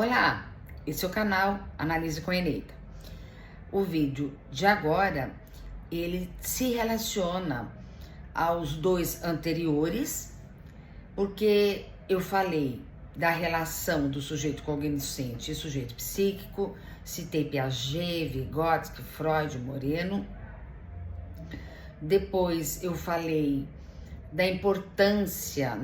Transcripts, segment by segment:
Olá, esse é o canal Analise com Eneida. O vídeo de agora, ele se relaciona aos dois anteriores, porque eu falei da relação do sujeito cognoscente e sujeito psíquico, citei Piaget, Vygotsky, Freud, Moreno. Depois eu falei da importância,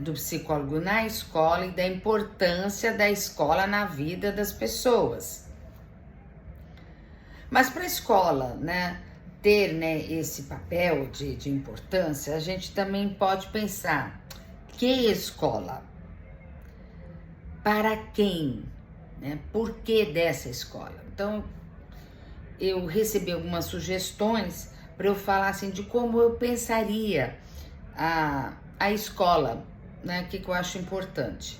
do psicólogo na escola e da importância da escola na vida das pessoas. Mas para a escola, ter, esse papel de importância, a gente também pode pensar: que escola? Para quem? Por que dessa escola? Então, eu recebi algumas sugestões para eu falar assim de como eu pensaria a escola, o que eu acho importante.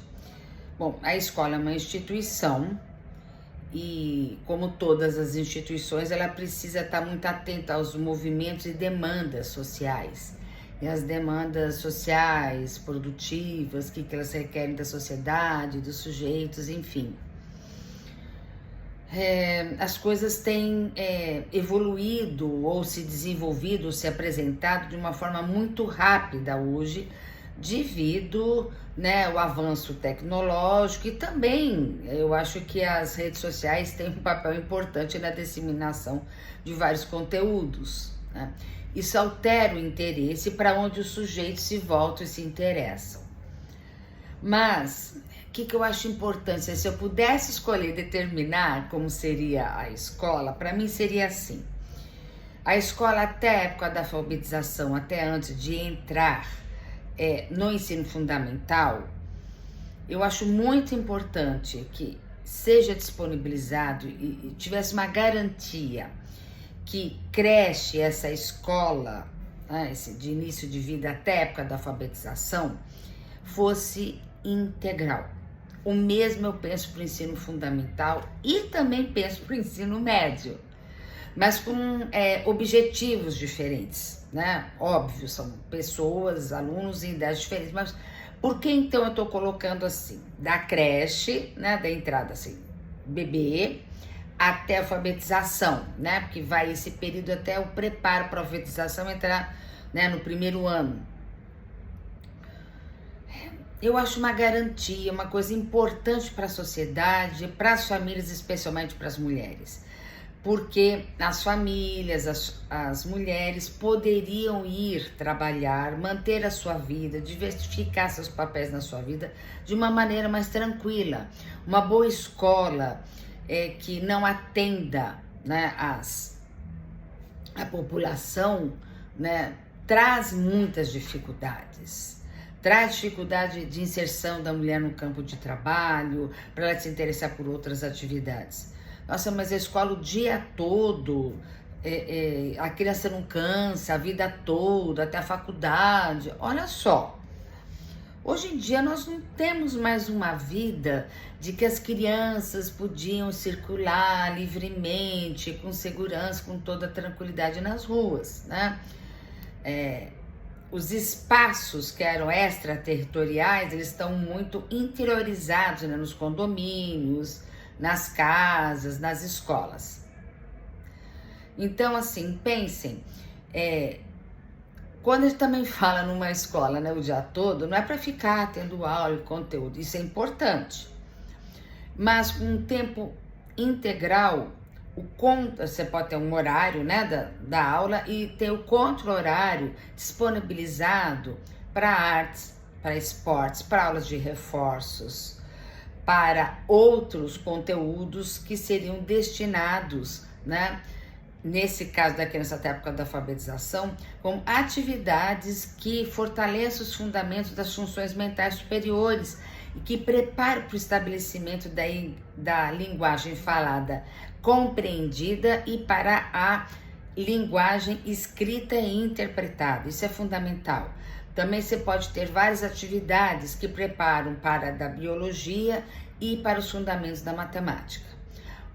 Bom, a escola é uma instituição e, como todas as instituições, ela precisa estar muito atenta aos movimentos e demandas sociais. E as demandas sociais, produtivas, que elas requerem da sociedade, dos sujeitos, enfim. As coisas têm evoluído ou se desenvolvido, ou se apresentado de uma forma muito rápida hoje, devido ao avanço tecnológico, e também eu acho que as redes sociais têm um papel importante na disseminação de vários conteúdos. Isso altera o interesse para onde os sujeitos se voltam e se interessam. Mas o que eu acho importante? Se eu pudesse escolher, determinar como seria a escola, para mim seria assim: a escola até a época da alfabetização, até antes de entrar no ensino fundamental, eu acho muito importante que seja disponibilizado e tivesse uma garantia que creche, essa escola, esse de início de vida até a época da alfabetização, fosse integral. O mesmo eu penso para o ensino fundamental e também penso para o ensino médio, mas com objetivos diferentes, Óbvio, são pessoas, alunos em idades diferentes, mas por que então eu estou colocando assim? Da creche, da entrada assim, bebê, até a alfabetização, Porque vai esse período até o preparo para a alfabetização entrar, no primeiro ano. Eu acho uma garantia, uma coisa importante para a sociedade, para as famílias, especialmente para as mulheres. Porque as famílias, as mulheres poderiam ir trabalhar, manter a sua vida, diversificar seus papéis na sua vida de uma maneira mais tranquila. Uma boa escola que não atenda a população, traz muitas dificuldades. Traz dificuldade de inserção da mulher no campo de trabalho, para ela se interessar por outras atividades. Nossa, mas a escola o dia todo, a criança não cansa, a vida toda, até a faculdade. Olha só, hoje em dia nós não temos mais uma vida de que as crianças podiam circular livremente, com segurança, com toda tranquilidade nas ruas, Os espaços que eram extraterritoriais, eles estão muito interiorizados, nos condomínios, nas casas, nas escolas. Então, assim, pensem, quando a gente também fala numa escola, o dia todo, não é para ficar tendo aula e conteúdo, isso é importante. Mas com um tempo integral, você pode ter um horário da aula e ter o contra-horário disponibilizado para artes, para esportes, para aulas de reforços, para outros conteúdos que seriam destinados, nesse caso da criança até a época da alfabetização, com atividades que fortaleçam os fundamentos das funções mentais superiores e que preparam para o estabelecimento da linguagem falada compreendida e para a linguagem escrita e interpretada. Isso é fundamental. Também você pode ter várias atividades que preparam para da biologia e para os fundamentos da matemática.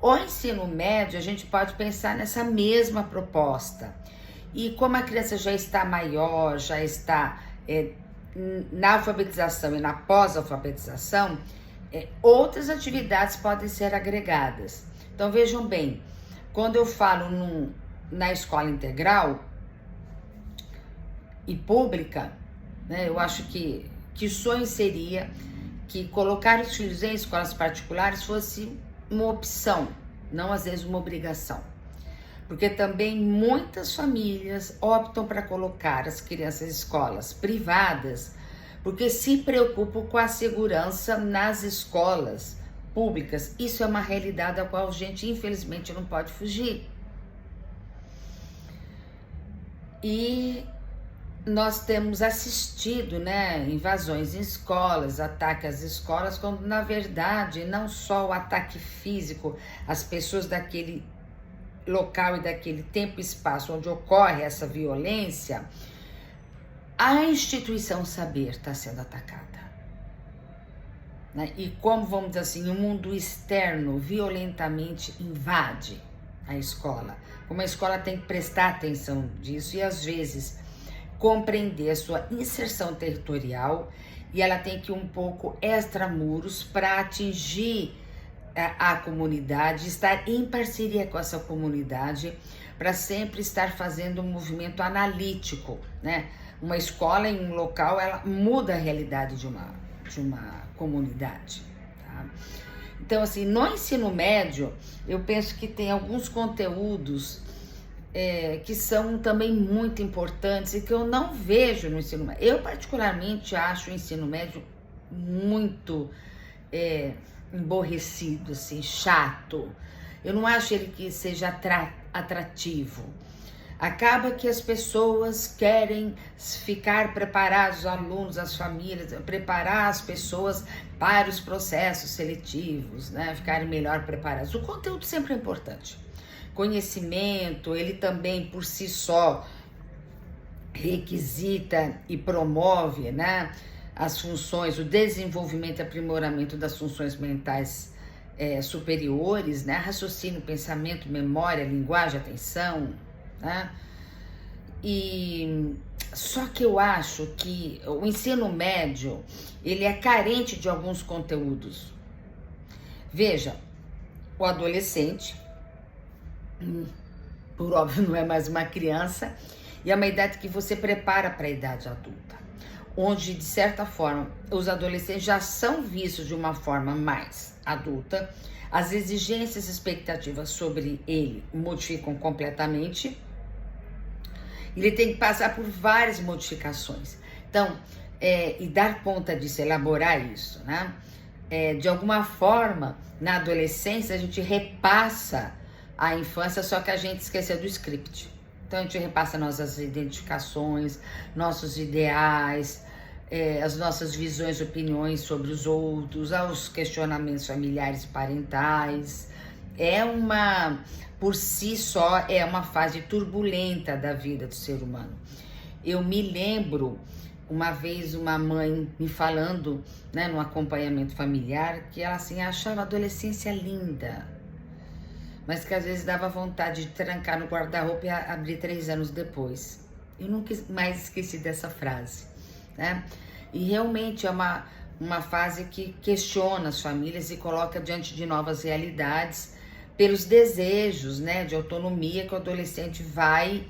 O ensino médio, a gente pode pensar nessa mesma proposta. E como a criança já está maior, já está na alfabetização e na pós-alfabetização, outras atividades podem ser agregadas. Então vejam bem, quando eu falo na escola integral e pública, né, eu acho que o sonho seria que colocar os filhos em escolas particulares fosse uma opção, não às vezes uma obrigação. Porque também muitas famílias optam para colocar as crianças em escolas privadas porque se preocupam com a segurança nas escolas públicas. Isso é uma realidade da qual a gente, infelizmente, não pode fugir. E nós temos assistido, né, invasões em escolas, ataques às escolas, quando na verdade não só o ataque físico às pessoas daquele local e daquele tempo e espaço onde ocorre essa violência, a instituição saber está sendo atacada, né? E como, vamos dizer assim, o mundo externo violentamente invade a escola, como a escola tem que prestar atenção disso e às vezes compreender a sua inserção territorial, e ela tem que ir um pouco extramuros para atingir a comunidade, estar em parceria com essa comunidade, para sempre estar fazendo um movimento analítico, né? Uma escola em um local, ela muda a realidade de uma comunidade, tá? Então, assim, no ensino médio, eu penso que tem alguns conteúdos que são também muito importantes e que eu não vejo no ensino médio. Eu, particularmente, acho o ensino médio muito emborrecido, assim, chato. Eu não acho ele que seja atrativo. Acaba que as pessoas querem ficar preparados, os alunos, as famílias, preparar as pessoas para os processos seletivos, né? Ficarem melhor preparados. O conteúdo sempre é importante. Conhecimento, ele também por si só requisita e promove, né, as funções, o desenvolvimento e aprimoramento das funções mentais superiores, né, raciocínio, pensamento, memória, linguagem, atenção, né? E só que eu acho que o ensino médio, ele é carente de alguns conteúdos. Veja, o adolescente, por óbvio, não é mais uma criança, e é uma idade que você prepara para a idade adulta, onde, de certa forma, os adolescentes já são vistos de uma forma mais adulta, as exigências e expectativas sobre ele modificam completamente, ele tem que passar por várias modificações. Então, e dar conta disso, elaborar isso, né? De alguma forma, na adolescência, a gente repassa a infância, só que a gente esqueceu do script. Então a gente repassa nossas identificações, nossos ideais, as nossas visões, opiniões sobre os outros, os questionamentos familiares e parentais. Por si só, é uma fase turbulenta da vida do ser humano. Eu me lembro, uma vez, uma mãe me falando, né, no acompanhamento familiar, que ela assim, achava a adolescência linda, mas que às vezes dava vontade de trancar no guarda-roupa e abrir 3 anos depois. Eu nunca mais esqueci dessa frase, né? E realmente é uma fase que questiona as famílias e coloca diante de novas realidades pelos desejos, né, de autonomia que o adolescente vai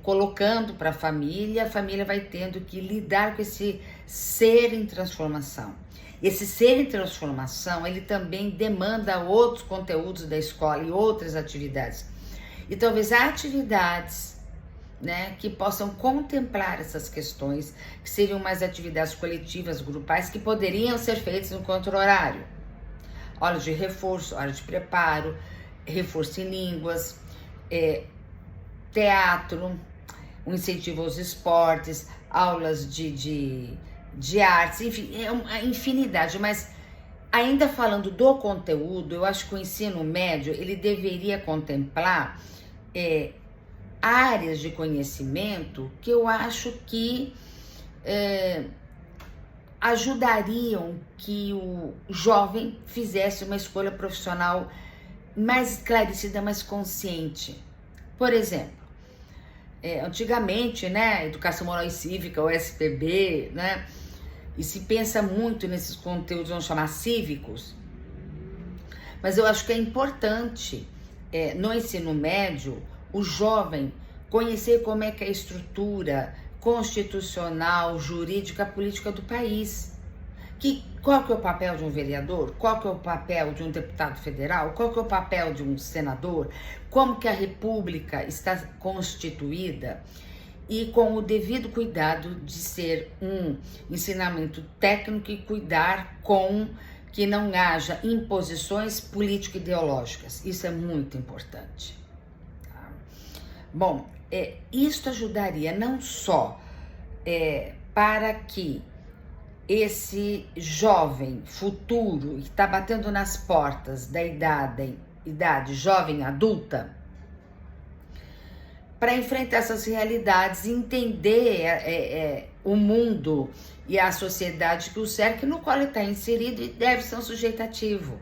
colocando para a família vai tendo que lidar com esse ser em transformação. Esse ser em transformação, ele também demanda outros conteúdos da escola e outras atividades. E talvez atividades, né, que possam contemplar essas questões, que seriam mais atividades coletivas, grupais, que poderiam ser feitas no contra-horário. Horas de reforço, horas de preparo, reforço em línguas, teatro, um incentivo aos esportes, aulas de artes, enfim, é uma infinidade. Mas ainda falando do conteúdo, eu acho que o ensino médio, ele deveria contemplar áreas de conhecimento que eu acho que ajudariam que o jovem fizesse uma escolha profissional mais esclarecida, mais consciente. Por exemplo, antigamente, né, Educação Moral e Cívica, o SPB, né, e se pensa muito nesses conteúdos, vamos chamar cívicos, mas eu acho que é importante no ensino médio o jovem conhecer como é que é a estrutura constitucional, jurídica, política do país. Qual que é o papel de um vereador? Qual que é o papel de um deputado federal? Qual que é o papel de um senador? Como que a república está constituída? E com o devido cuidado de ser um ensinamento técnico e cuidar com que não haja imposições político-ideológicas. Isso é muito importante. Tá? Bom, isso ajudaria não só para que esse jovem futuro que está batendo nas portas da idade jovem adulta, para enfrentar essas realidades, entender o mundo e a sociedade que o cerca, no qual ele está inserido e deve ser um sujeito ativo.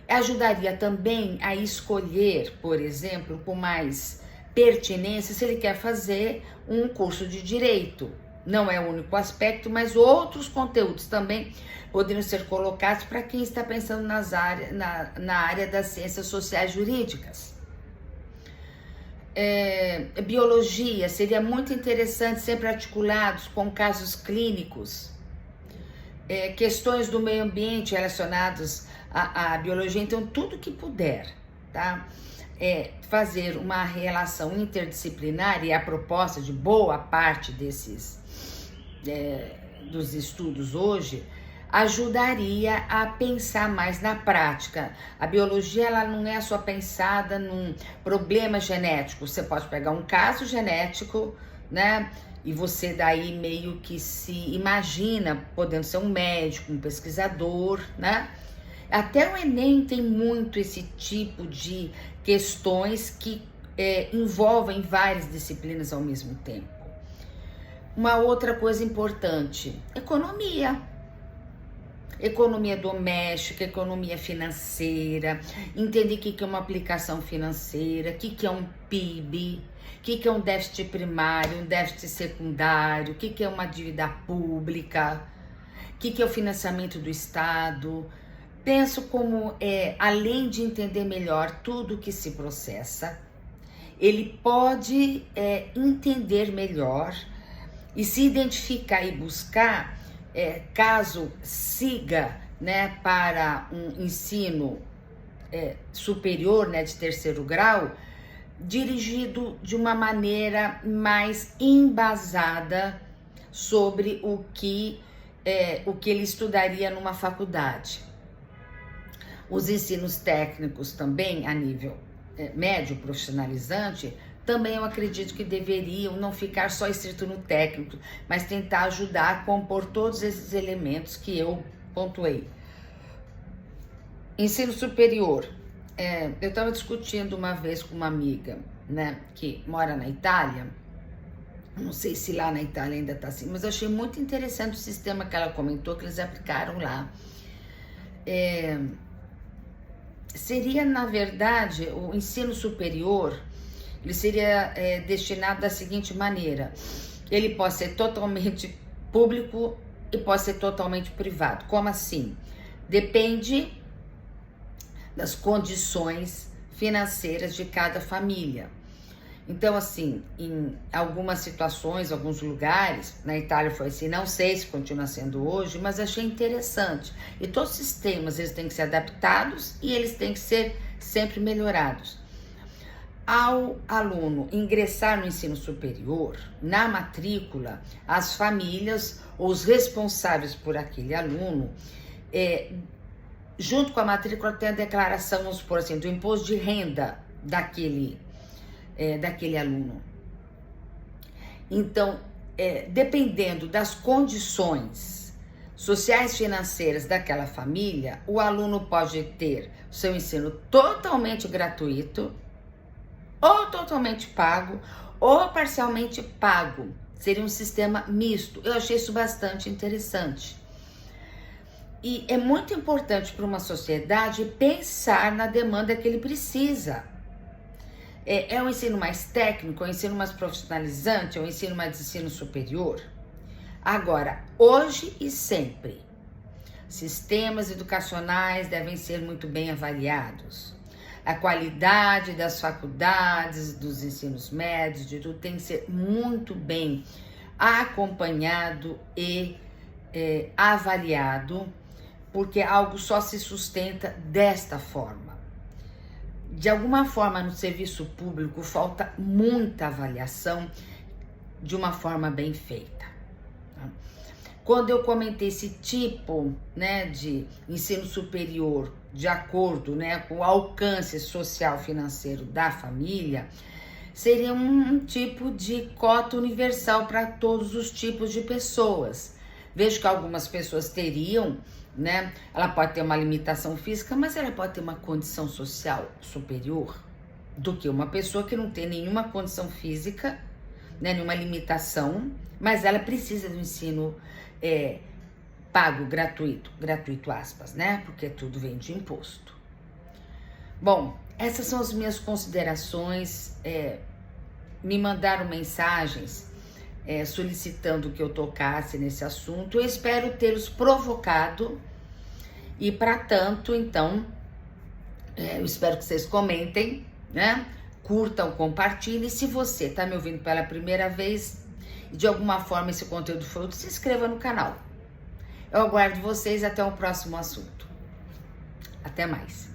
Ajudaria também a escolher, por exemplo, com mais pertinência, se ele quer fazer um curso de direito. Não é o único aspecto, mas outros conteúdos também poderiam ser colocados para quem está pensando na área das ciências sociais jurídicas. Biologia seria muito interessante, sempre articulados com casos clínicos, questões do meio ambiente relacionadas à biologia, então tudo que puder, tá? Fazer uma relação interdisciplinar, e a proposta de boa parte dos estudos hoje ajudaria a pensar mais na prática. A biologia, ela não é só pensada num problema genético. Você pode pegar um caso genético, né? E você daí meio que se imagina podendo ser um médico, um pesquisador, né? Até o Enem tem muito esse tipo de questões que envolvem várias disciplinas ao mesmo tempo. Uma outra coisa importante, economia doméstica, economia financeira, entender o que é uma aplicação financeira, o que é um PIB, o que é um déficit primário, um déficit secundário, o que é uma dívida pública, o que é o financiamento do Estado. Penso como, além de entender melhor tudo que se processa, ele pode entender melhor e se identificar e buscar, caso siga, né, para um ensino superior, né, de terceiro grau, dirigido de uma maneira mais embasada sobre o que ele estudaria numa faculdade. Os ensinos técnicos também, a nível médio profissionalizante, também eu acredito que deveriam não ficar só estrito no técnico, mas tentar ajudar a compor todos esses elementos que eu pontuei. Ensino superior. Eu estava discutindo uma vez com uma amiga, né, que mora na Itália. Não sei se lá na Itália ainda está assim, mas eu achei muito interessante o sistema que ela comentou, que eles aplicaram lá. Seria, na verdade, o ensino superior, ele seria destinado da seguinte maneira: ele pode ser totalmente público e pode ser totalmente privado. Como assim? Depende das condições financeiras de cada família. Então, assim, em algumas situações, alguns lugares, na Itália foi assim, não sei se continua sendo hoje, mas achei interessante. E todos os sistemas, eles têm que ser adaptados e eles têm que ser sempre melhorados. Ao aluno ingressar no ensino superior, na matrícula, as famílias ou os responsáveis por aquele aluno, junto com a matrícula tem a declaração, vamos supor assim, do imposto de renda daquele aluno. Então, dependendo das condições sociais financeiras daquela família, o aluno pode ter o seu ensino totalmente gratuito, ou totalmente pago, ou parcialmente pago. Seria um sistema misto. Eu achei isso bastante interessante. E é muito importante para uma sociedade pensar na demanda que ele precisa. É um ensino mais técnico, é um ensino mais profissionalizante, é um ensino mais de ensino superior? Agora, hoje e sempre, sistemas educacionais devem ser muito bem avaliados. A qualidade das faculdades, dos ensinos médios, de tudo tem que ser muito bem acompanhado e avaliado, porque algo só se sustenta desta forma. De alguma forma, no serviço público, falta muita avaliação de uma forma bem feita. Quando eu comentei esse tipo, né, de ensino superior de acordo, né, com o alcance social financeiro da família, seria um tipo de cota universal para todos os tipos de pessoas. Vejo que algumas pessoas teriam, né, ela pode ter uma limitação física, mas ela pode ter uma condição social superior do que uma pessoa que não tem nenhuma condição física, né, nenhuma limitação, mas ela precisa do ensino pago, gratuito aspas, né, porque tudo vem de imposto. Bom, essas são as minhas considerações. Me mandaram mensagens solicitando que eu tocasse nesse assunto. Eu espero tê-los provocado e, para tanto, então, eu espero que vocês comentem, né? Curtam, compartilhem. Se você está me ouvindo pela primeira vez e de alguma forma esse conteúdo foi útil, se inscreva no canal. Eu aguardo vocês até o próximo assunto. Até mais.